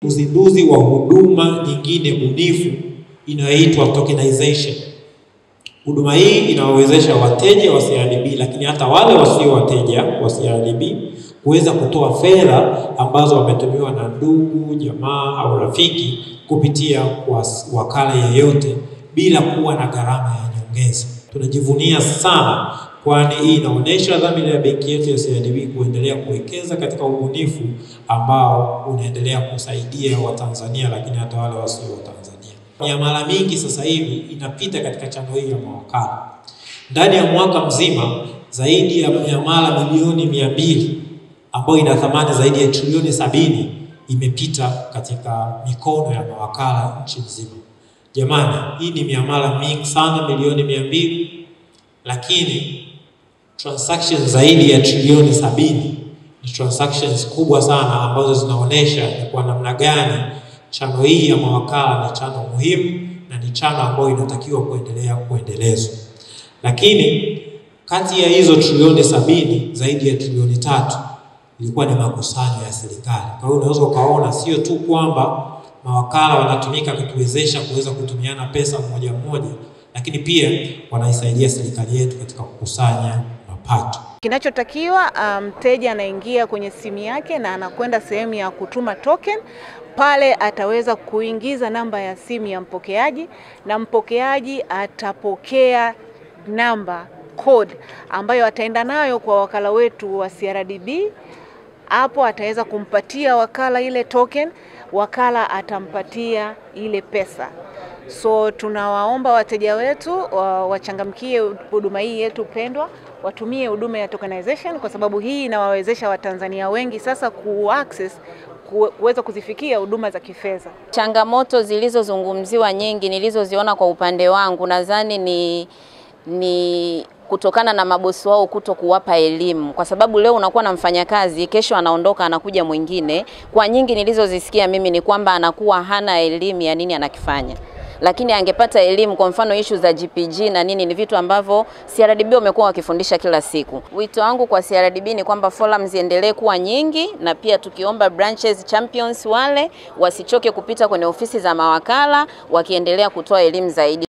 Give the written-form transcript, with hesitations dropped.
Uzinduzi wa huduma nyingine bunifu inayoitwa tokenization. Huduma hii inawawezesha wateja wa CRDB, lakini hata wale wasio wateja wa CRDB kuweza kutoa fedha ambazo wametumiwa na ndugu, jamaa au rafiki kupitia kwa wakala yeyote bila kuwa na gharama ya nyongeza. Tunajivunia sana, kwani hii inaonyesha dhamira ya benki yetu ya CRDB kuendelea kuwekeza katika ubunifu ambao unaendelea kusaidia Watanzania, lakini hata wale wasio Watanzania. Miamala mingi sasa hivi inapita katika channel hii ya mawakala. Ndani ya mwaka mzima zaidi ya miamala milioni 200 ambayo ina thamani zaidi ya trilioni 70 imepita katika mikono ya mawakala nchi nzima. Jamani, hii ni miamala mingi sana, milioni 200, lakini transactions zaidi ya trilioni 70 ni transactions kubwa sana ambazo zinaonesha ni kwa namna gani channel hii ya mawakala ni channel muhimu na ni channel ambayo inatakiwa kuendelea kuendelezwa. Lakini kati ya hizo trilioni 70, zaidi ya trilioni 3 ilikuwa ni makusanyo ya serikali. Kwa hiyo unaweza ukaona sio tu kwamba mawakala wanatumika kutuwezesha kuweza kutumiana pesa mmoja mmoja, lakini pia wanaisaidia serikali yetu katika kukusanya mapato. Kinachotakiwa, mteja anaingia kwenye simu yake na anakwenda sehemu ya kutuma token. Pale ataweza kuingiza namba ya simu ya mpokeaji na mpokeaji atapokea namba code ambayo ataenda nayo kwa wakala wetu wa CRDB. Hapo ataweza kumpatia wakala ile token, wakala atampatia ile pesa. So tunawaomba wateja wetu wachangamkie huduma hii yetu pendwa, watumie huduma ya tokenization kwa sababu hii inawawezesha Watanzania wengi sasa kuweza kuzifikia huduma za kifedha. Changamoto zilizozungumziwa nyingi nilizoziona kwa upande wangu, nadhani ni kutokana na mabosi wao kuto kuwapa elimu, kwa sababu leo unakuwa na mfanyakazi, kesho anaondoka anakuja mwingine. Kwa nyingi nilizozisikia mimi ni kwamba anakuwa hana elimu ya nini anakifanya. Lakini angepata elimu, kwa mfano issue za GPG na nini, ni vitu ambavyo CRDB wamekuwa wakifundisha kila siku. Wito wangu kwa CRDB ni kwamba forums ziendelee kuwa nyingi, na pia tukiomba branches champions wale wasichoke kupita kwenye ofisi za mawakala wakiendelea kutoa elimu zaidi.